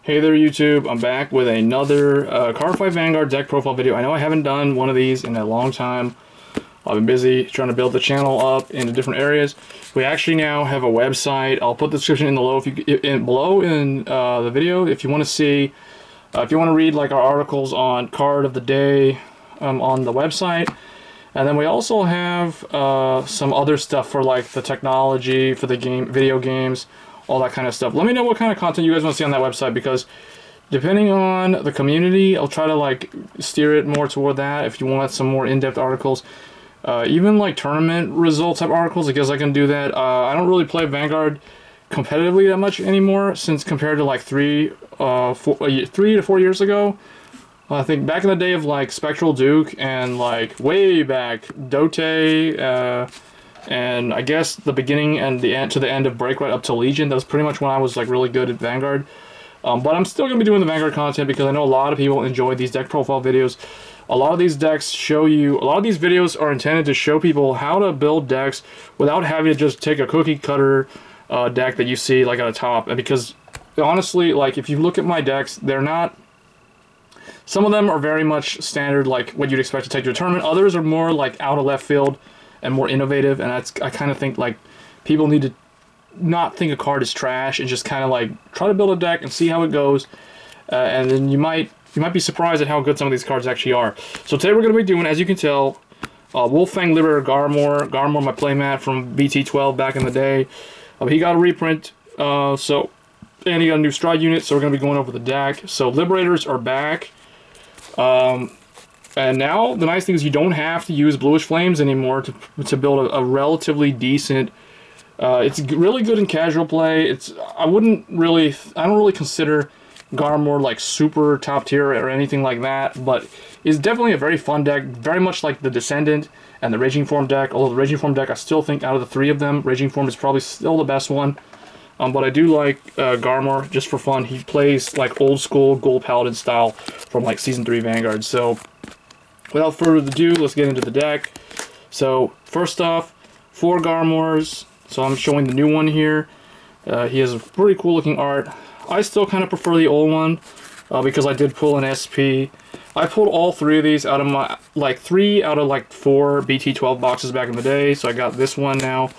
Hey there YouTube, I'm back with another Cardfight Vanguard deck profile video. I know I haven't done one of these in a long time. I've been busy trying to build the channel up into different areas. We actually now have a website. I'll put the description in the below in the video if you want to see, if you want to read like our articles on card of the day on the website. And then we also have some other stuff for like the technology, for the video games, all that kind of stuff. Let me know what kind of content you guys want to see on that website, because depending on the community, I'll try to like steer it more toward that. If you want some more in-depth articles, even like tournament result type articles, I guess I can do that. I don't really play Vanguard competitively that much anymore, since compared to like 3 to 4 years ago. I think back in the day of like Spectral Duke and like way back Dote, and I guess the beginning and the end to the end of Break right up to Legion, that was pretty much when I was like really good at Vanguard. But I'm still going to be doing the Vanguard content because I know a lot of people enjoy these deck profile videos. A lot of these decks show you, a lot of these videos are intended to show people how to build decks without having to just take a cookie cutter deck that you see like at the top. And because honestly, like if you look at my decks, they're not, some of them are very much standard, like what you'd expect to take to a tournament. Others are more like out of left field and more innovative, and I kind of think like people need to not think a card is trash and just kind of like try to build a deck and see how it goes, and then you might be surprised at how good some of these cards actually are. So today we're going to be doing, as you can tell, Wolfang Liberator Garmore, my playmat from BT12 back in the day. He got a reprint, and he got a new stride unit, so we're going to be going over the deck. So Liberators are back. And now the nice thing is you don't have to use Bluish Flames anymore to build a relatively decent. It's really good in casual play. I don't really consider Garmore like super top tier or anything like that, but it's definitely a very fun deck, very much like the Descendant and the Raging Form deck. Although the Raging Form deck, I still think out of the three of them, Raging Form is probably still the best one. But I do like Garmore just for fun. He plays like old school Gold Paladin style from like Season 3 Vanguard. So without further ado, let's get into the deck. So first off, 4 Garmores. So I'm showing the new one here. He has a pretty cool looking art. I still kind of prefer the old one because I did pull an SP. I pulled all 3 of these out of my, like 3 out of like 4 BT12 boxes back in the day. So I got this one now.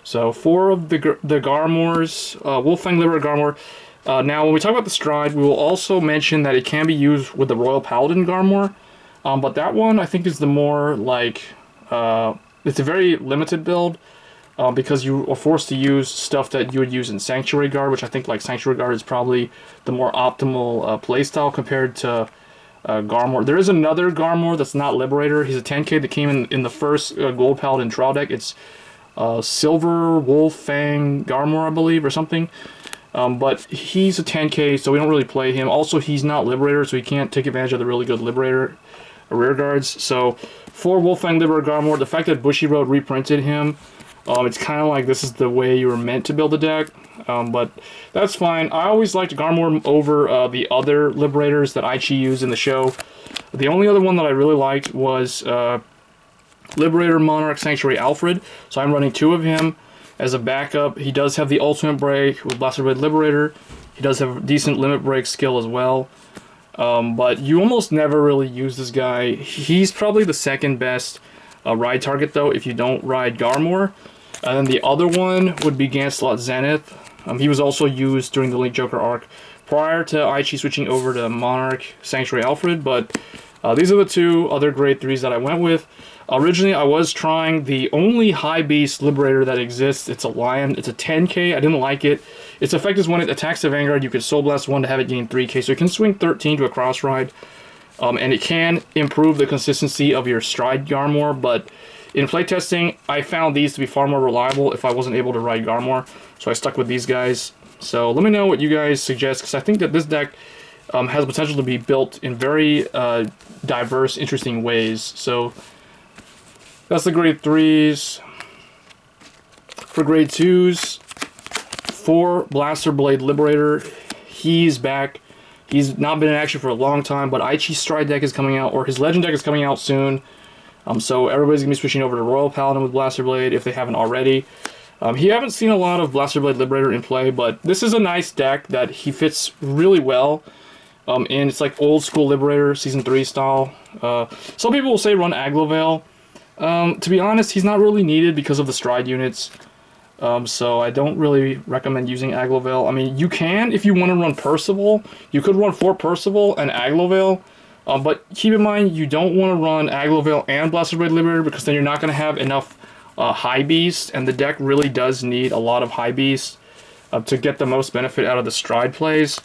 So 4 of the Garmores, Wolfang Liberator Garmore. Now when we talk about the stride, we will also mention that it can be used with the Royal Paladin Garmore. But that one I think is the more like, it's a very limited build because you are forced to use stuff that you would use in Sanctuary Guard, which I think like Sanctuary Guard is probably the more optimal playstyle compared to Garmore. There is another Garmore that's not Liberator. He's a 10k that came in the first Gold Paladin trial deck. It's Silver Wolfang Garmore, I believe, or something. But he's a 10k, so we don't really play him. Also, he's not Liberator, so he can't take advantage of the really good Liberator rear guards. So, for Wolfang Liberator Garmore, the fact that Bushiroad reprinted him, it's kind of like this is the way you were meant to build the deck. But that's fine. I always liked Garmore over the other Liberators that Aichi used in the show. The only other one that I really liked was Liberator Monarch Sanctuary Alfred, so I'm running 2 of him as a backup. He does have the ultimate break with Blaster Blade Liberator. He does have a decent limit break skill as well, but you almost never really use this guy. He's probably the second best ride target though if you don't ride Garmore. And then the other one would be Ganslot Zenith. He was also used during the Link Joker arc prior to Aichi switching over to Monarch Sanctuary Alfred, but these are the 2 other grade 3s that I went with. Originally, I was trying the only High Beast Liberator that exists. It's a Lion. It's a 10k. I didn't like it. Its effect is when it attacks the Vanguard, you can Soul Blast 1 to have it gain 3k. So it can swing 13 to a cross ride. And it can improve the consistency of your stride Garmore. But in playtesting, I found these to be far more reliable if I wasn't able to ride Garmore. So I stuck with these guys. So let me know what you guys suggest, because I think that this deck has the potential to be built in very diverse, interesting ways. So that's the grade 3s. For grade 2s, 4 Blaster Blade Liberator. He's back. He's not been in action for a long time, but Aichi's Stride deck is coming out, or his Legend deck is coming out soon. So everybody's going to be switching over to Royal Paladin with Blaster Blade if they haven't already. He haven't seen a lot of Blaster Blade Liberator in play, but this is a nice deck that he fits really well. And it's like old school Liberator, Season 3 style. Some people will say run Aglovale. To be honest, he's not really needed because of the stride units. So I don't really recommend using Aglovale. I mean, you can if you want to run Percival. You could run 4 Percival and Aglovale. But keep in mind, you don't want to run Aglovale and Blaster Blade Liberator because then you're not going to have enough high beast, and the deck really does need a lot of high beast to get the most benefit out of the stride plays.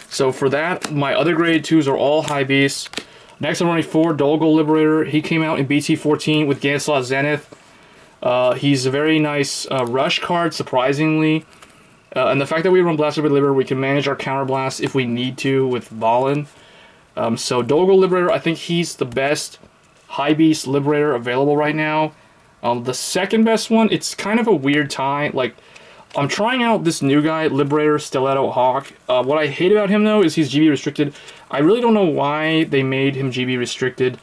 So for that, my other grade 2s are all high beasts. Next I'm running 4 Dolgol Liberator. He came out in BT14 with Ganslot Zenith. He's a very nice rush card, surprisingly. And the fact that we run Blaster Blade Liberator, we can manage our counterblast if we need to with Valen. So Dolgol Liberator, I think he's the best high beast Liberator available right now. The second best one, it's kind of a weird tie. Like, I'm trying out this new guy, Liberator Stiletto Hawk. What I hate about him, though, is he's GB restricted. I really don't know why they made him GB restricted.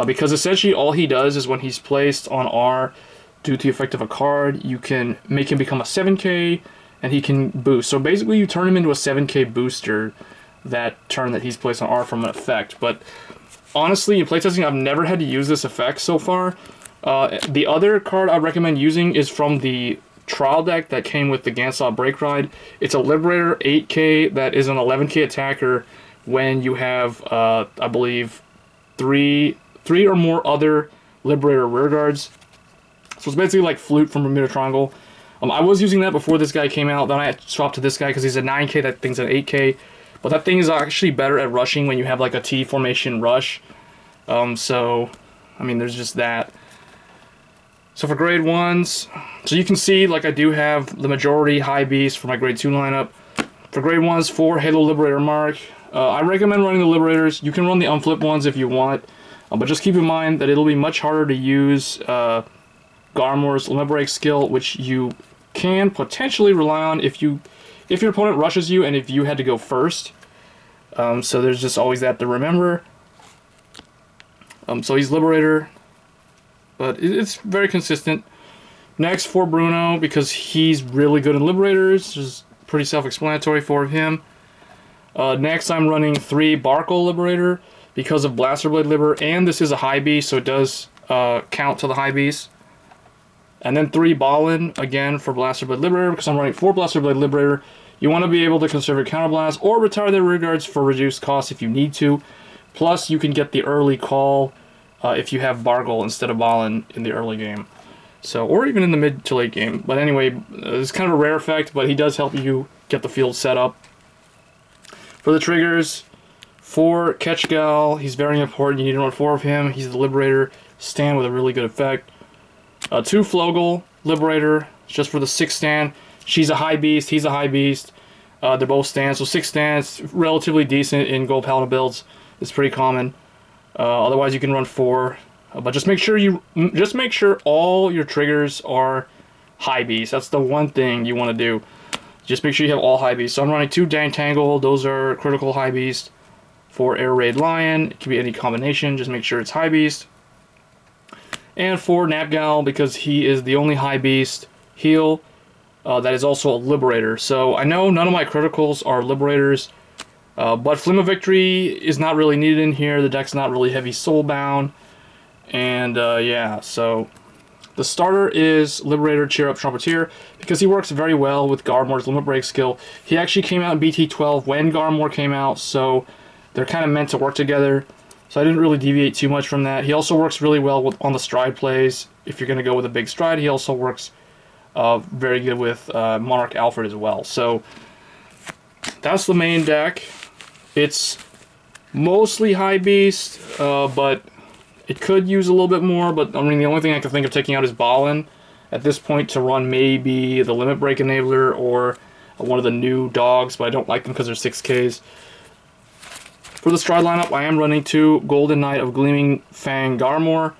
Because essentially all he does is when he's placed on R due to the effect of a card, you can make him become a 7k and he can boost. So basically you turn him into a 7k booster that turn that he's placed on R from an effect. But honestly, in playtesting, I've never had to use this effect so far. The other card I recommend using is from the trial deck that came with the Ganslot Break Ride. It's a Liberator 8k that is an 11k attacker when you have, I believe, three or more other Liberator rearguards. So it's basically like Flute from Bermuda Triangle. I was using that before this guy came out. Then I swapped to this guy because he's a 9k, that thing's an 8k. But that thing is actually better at rushing when you have like a T formation rush. So, I mean, there's just that. So for grade 1s, so you can see, like, I do have the majority high beast for my grade 2 lineup. For grade 1s, 4 Halo Liberator Mark. I recommend running the Liberators. You can run the unflip ones if you want. But just keep in mind that it'll be much harder to use Garmore's Limit Break skill, which you can potentially rely on if your opponent rushes you and if you had to go first. So there's just always that to remember. So he's Liberator, but it's very consistent. Next, for Bruno, because he's really good in Liberators, just pretty self-explanatory for him. Next, I'm running 3 Barkle Liberator because of Blaster Blade Liberator, and this is a high beast, so it does count to the high beast. And then 3 Ballin, again, for Blaster Blade Liberator, because I'm running 4 Blaster Blade Liberator. You want to be able to conserve your counterblast or retire their rearguards for reduced cost if you need to. Plus, you can get the early call if you have Barkle instead of Ballin in the early game. So, or even in the mid to late game. But anyway, it's kind of a rare effect, but he does help you get the field set up. For the triggers, 4 Ketchgal, he's very important. You need to run 4 of him. He's the Liberator stand with a really good effect. 2 Flogel Liberator, just for the 6 stand. She's a high beast, he's a high beast. They're both stands, so 6 stands, relatively decent in Gold Paladin builds. It's pretty common. Otherwise, you can run 4. But just make sure all your triggers are high beast. That's the one thing you want to do. Just make sure you have all high beast. So I'm running 2 Dantangle. Those are critical high beast. 4 Air Raid Lion. It can be any combination. Just make sure it's high beast. And 4 Napgal, because he is the only high beast heal that is also a Liberator. So I know none of my criticals are Liberators, but Flame of Victory is not really needed in here. The deck's not really heavy soulbound. And yeah, so the starter is Liberator Cheer Up Trumpeteer because he works very well with Garmore's Limit Break skill. He actually came out in BT12 when Garmore came out, so they're kind of meant to work together. So I didn't really deviate too much from that. He also works really well on the stride plays. If you're going to go with a big stride, he also works very good with Monarch Alfred as well. So that's the main deck. It's mostly high beast, but it could use a little bit more. But I mean, the only thing I can think of taking out is Ballin at this point to run maybe the Limit Break Enabler or one of the new dogs, but I don't like them because they're 6Ks. For the stride lineup, I am running 2 Golden Knight of Gleaming Fang Garmore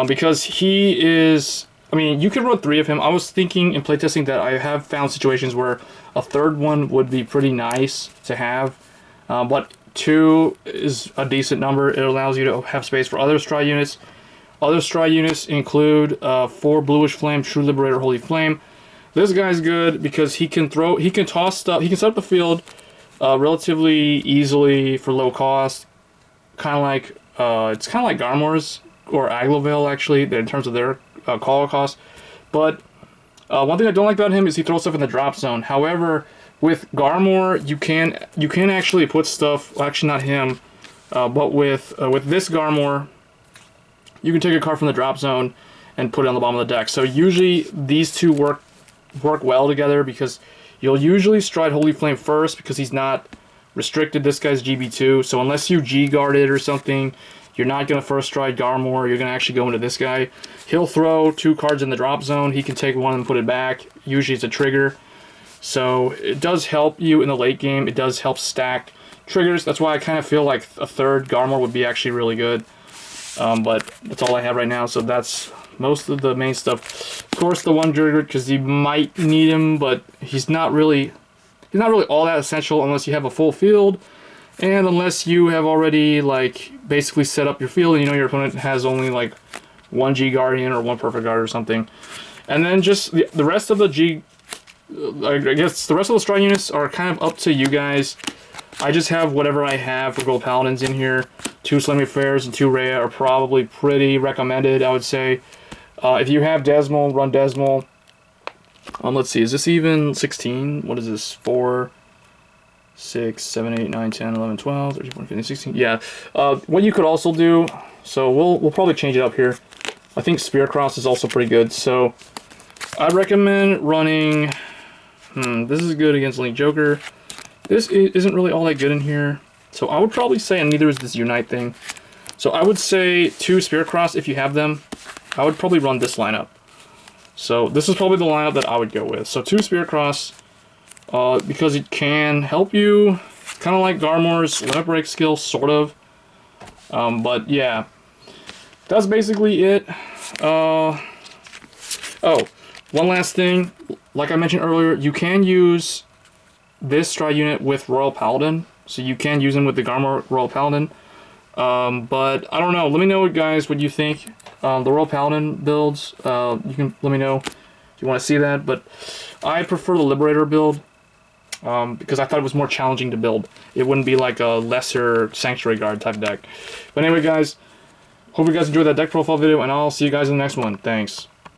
because he is... I mean, you can run 3 of him. I was thinking in playtesting that I have found situations where a 3rd one would be pretty nice to have, but 2 is a decent number. It allows you to have space for other stride units. Other Stride units include 4 Bluish Flame, True Liberator, Holy Flame. This guy's good because he can toss stuff, he can set up the field relatively easily for low cost. Kind of like, it's kind of like Garmore's or Aglovale actually, in terms of their call cost. But one thing I don't like about him is he throws stuff in the drop zone. However, with Garmore, you can actually put stuff, well, actually not him, but with this Garmore, you can take a card from the drop zone and put it on the bottom of the deck. So usually these two work well together because you'll usually stride Holy Flame first because he's not restricted. This guy's GB2, so unless you G-guard it or something, you're not going to first stride Garmore. You're going to actually go into this guy. He'll throw 2 cards in the drop zone. He can take one and put it back. Usually it's a trigger. So it does help you in the late game. It does help stack triggers. That's why I kind of feel like a third Garmore would be actually really good. But that's all I have right now, so that's most of the main stuff. Of course, the one trigger, because you might need him, but he's not really all that essential unless you have a full field, and unless you have already like basically set up your field and you know your opponent has only like 1 G Guardian or 1 Perfect Guard or something. And then just the rest of the I guess the rest of the Stride units are kind of up to you guys. I just have whatever I have for Gold Paladins in here. 2 Slimy Fairs and 2 Rhea are probably pretty recommended, I would say. If you have Desmol, run Desmol. Let's see, is this even 16? What is this? 4, 6, 7, 8, 9, 10, 11, 12, 13, 14, 15, 16. Yeah. What you could also do, so we'll probably change it up here. I think Spear Cross is also pretty good. So I recommend running... this is good against Link Joker. This isn't really all that good in here. So I would probably say, and neither is this Unite thing. So I would say 2 Spear Cross if you have them. I would probably run this lineup. So this is probably the lineup that I would go with. So 2 Spear Cross, because it can help you, kind of like Garmore's limit break skill, sort of. But yeah, that's basically it. Oh, one last thing. Like I mentioned earlier, you can use this Stride unit with Royal Paladin. So you can use them with the Garmore Royal Paladin. But I don't know. Let me know, guys, what you think. The Royal Paladin builds, you can let me know if you want to see that. But I prefer the Liberator build because I thought it was more challenging to build. It wouldn't be like a lesser Sanctuary Guard type deck. But anyway, guys, hope you guys enjoyed that deck profile video, and I'll see you guys in the next one. Thanks.